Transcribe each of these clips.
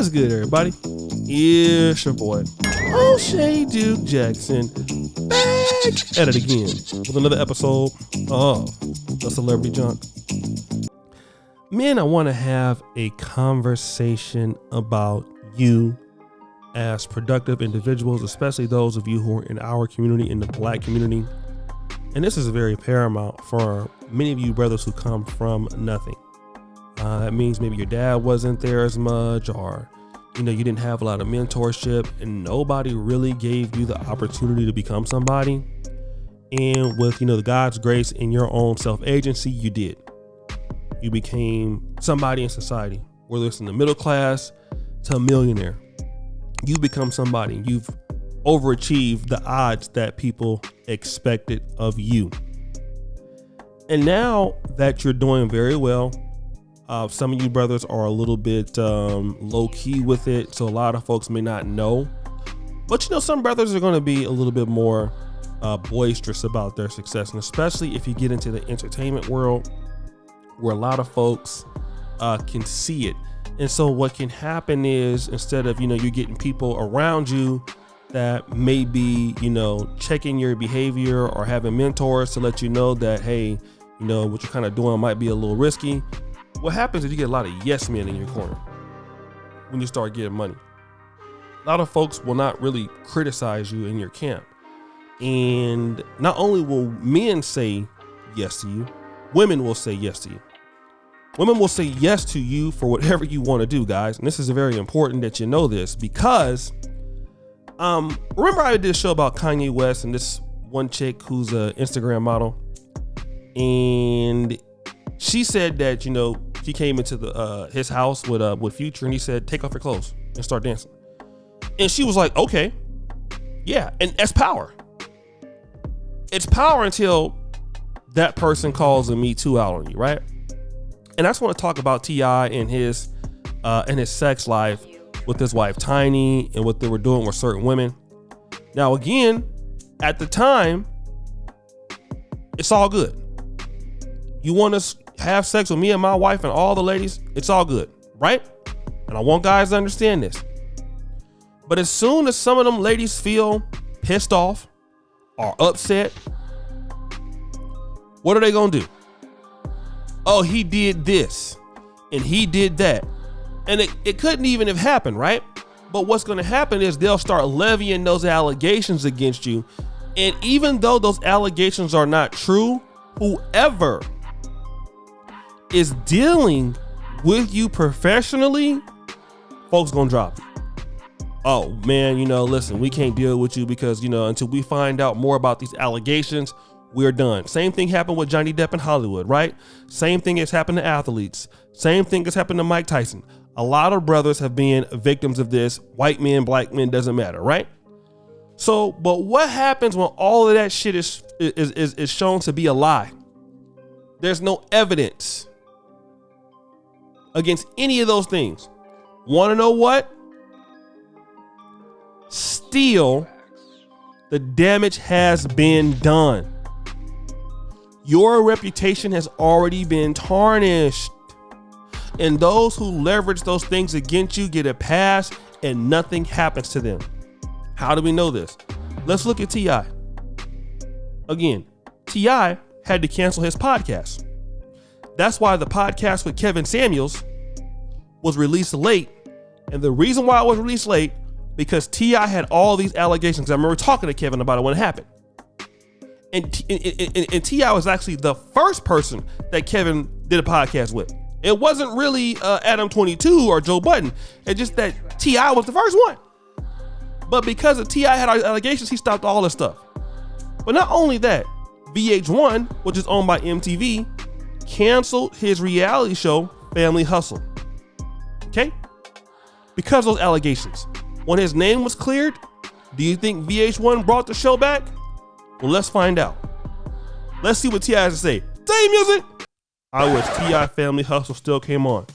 What's good, everybody? It's your boy, O'Shea Duke Jackson, back at it again with another episode of The Celebrity Junk. Man, I want to have a conversation about you as productive individuals, especially those of you who are in our community, in the Black community. And this is very paramount for many of you brothers who come from nothing. That means maybe your dad wasn't there as much, or you didn't have a lot of mentorship and nobody really gave you the opportunity to become somebody. And with the God's grace and your own self-agency, you did. You became somebody in society, whether it's in the middle class to a millionaire. You become somebody. You've overachieved the odds that people expected of you. And now that you're doing very well, some of you brothers are a little bit low key with it, so a lot of folks may not know. But some brothers are going to be a little bit more boisterous about their success, and especially if you get into the entertainment world, where a lot of folks can see it. And so what can happen is, instead of you're getting people around you that may be checking your behavior or having mentors to let you know that, hey, what you're kind of doing might be a little risky. What happens is you get a lot of yes men in your corner when you start getting money. A lot of folks will not really criticize you in your camp. And not only will men say yes to you, women will say yes to you. Women will say yes to you for whatever you want to do, guys. And this is very important that you know this, because remember I did a show about Kanye West and this one chick who's an Instagram model, and she said that she came into his house with Future, and he said, take off your clothes and start dancing. And she was like, okay, yeah. And that's power. It's power until that person calls a Me Too out on you, right? And I just want to talk about T.I. and his sex life with his wife Tiny and what they were doing with certain women. Now, again, at the time, it's all good. You want to have sex with me and my wife and all the ladies, it's all good, right? And I want guys to understand this. But as soon as some of them ladies feel pissed off or upset, what are they gonna do? Oh, he did this and he did that. And it couldn't even have happened, right? But what's gonna happen is they'll start levying those allegations against you. And even though those allegations are not true, whoever is dealing with you professionally, folks gonna drop you. Oh man, listen, we can't deal with you because until we find out more about these allegations, we're done. Same thing happened with Johnny Depp in Hollywood, right? Same thing has happened to athletes. Same thing has happened to Mike Tyson. A lot of brothers have been victims of this. White men, black men, doesn't matter, right? So, but what happens when all of that shit is shown to be a lie? There's no evidence against any of those things. Want to know what? Still, the damage has been done. Your reputation has already been tarnished. And those who leverage those things against you get a pass and nothing happens to them. How do we know this? Let's look at T.I. Again, T.I. had to cancel his podcast. That's why the podcast with Kevin Samuels was released late. And the reason why it was released late, because T.I. had all these allegations. I remember talking to Kevin about it when it happened. And T.I. was actually the first person that Kevin did a podcast with. It wasn't really Adam 22 or Joe Budden. It's just that T.I. was the first one. But because of T.I. had allegations, he stopped all this stuff. But not only that, VH1, which is owned by MTV, canceled his reality show, Family Hustle. Okay? Because of those allegations. When his name was cleared, do you think VH1 brought the show back? Well, let's find out. Let's see what T.I. has to say. Say music! I wish T.I. Family Hustle still came on.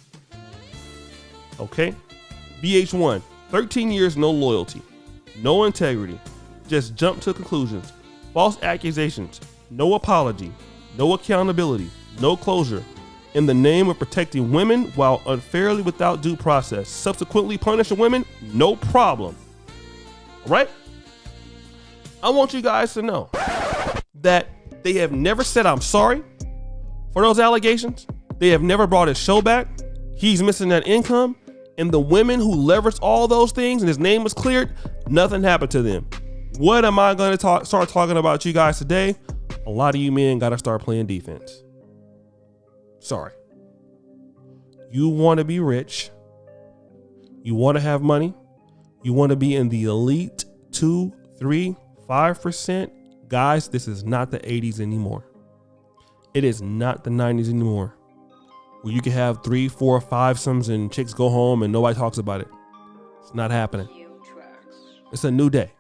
Okay? VH1, 13 years, no loyalty, no integrity, just jump to conclusions, false accusations, no apology, no accountability, no closure, in the name of protecting women while unfairly without due process. Subsequently punishing women, no problem. All right? I want you guys to know that they have never said I'm sorry for those allegations. They have never brought his show back. He's missing that income. And the women who leveraged all those things and his name was cleared, nothing happened to them. What am I going to start talking about you guys today? A lot of you men got to start playing defense. Sorry. You want to be rich. You want to have money. You want to be in the elite 2, 3, 5%. Guys, this is not the 80s anymore. It is not the 90s anymore, where you can have 3, 4, 5-somes and chicks go home and nobody talks about it. It's not happening. It's a new day,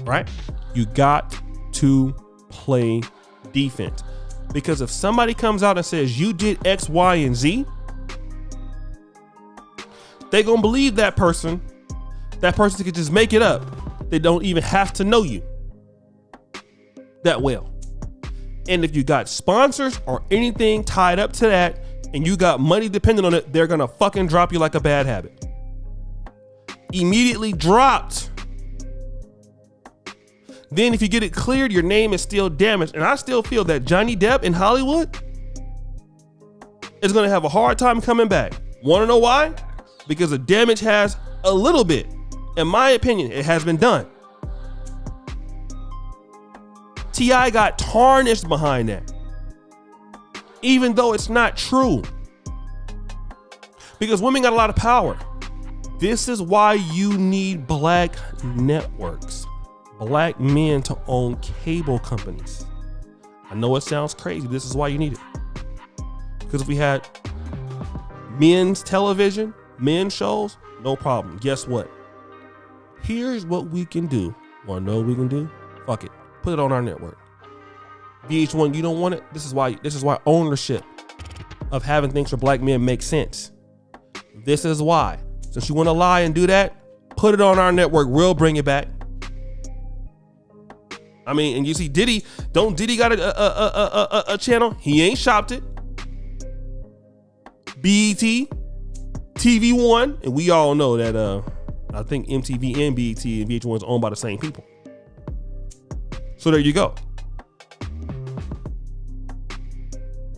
right? You got to play defense, because if somebody comes out and says you did X, Y, and Z, they gonna believe that person. That person could just make it up. They don't even have to know you that well. And if you got sponsors or anything tied up to that, and you got money dependent on it, they're gonna fucking drop you like a bad habit. Immediately dropped. Then if you get it cleared, your name is still damaged. And I still feel that Johnny Depp in Hollywood is gonna have a hard time coming back. Wanna know why? Because the damage has a little bit, in my opinion, it has been done. T.I. got tarnished behind that, even though it's not true, because women got a lot of power. This is why you need black networks, black men to own cable companies. I know it sounds crazy. This is why you need it. Because if we had men's television, men's shows, no problem. Guess what? Here's what we can do. Want to know what we can do? Fuck it. Put it on our network. VH1, you don't want it? This is why ownership of having things for black men makes sense. This is why. Since you want to lie and do that, put it on our network. We'll bring it back. I mean, and you see Diddy got a channel? He ain't shopped it. BET, TV One, and we all know that I think MTV and BET and VH1 is owned by the same people. So there you go.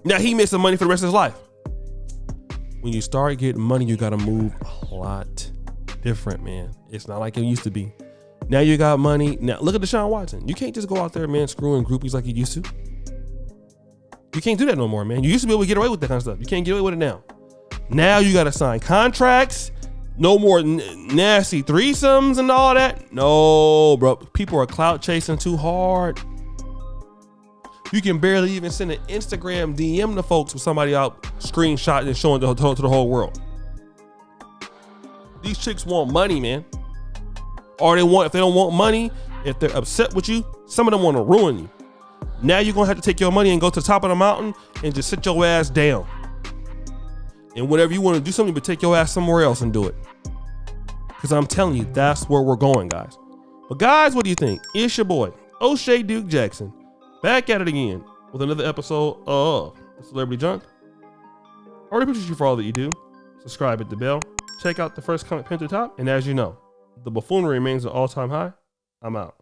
Now he made some money for the rest of his life. When you start getting money, you gotta move a lot different, man. It's not like it used to be. Now you got money. Now look at Deshaun Watson. You can't just go out there, man, screwing groupies like you used to. You can't do that no more, man. You used to be able to get away with that kind of stuff. You can't get away with it now. Now you gotta sign contracts. No more nasty threesomes and all that. No, bro. People are clout chasing too hard. You can barely even send an Instagram DM to folks with somebody out screenshot and showing to the whole world. These chicks want money, man. Or if they don't want money, if they're upset with you, some of them want to ruin you. Now you're going to have to take your money and go to the top of the mountain and just sit your ass down. And whatever you want to do something, but take your ass somewhere else and do it. Because I'm telling you, that's where we're going, guys. But guys, what do you think? It's your boy, O'Shea Duke Jackson, back at it again with another episode of The Celebrity Junk. I already appreciate you for all that you do. Subscribe, hit the bell. Check out the first comment pinned to the top. And as you know, the buffoonery remains an all-time high. I'm out.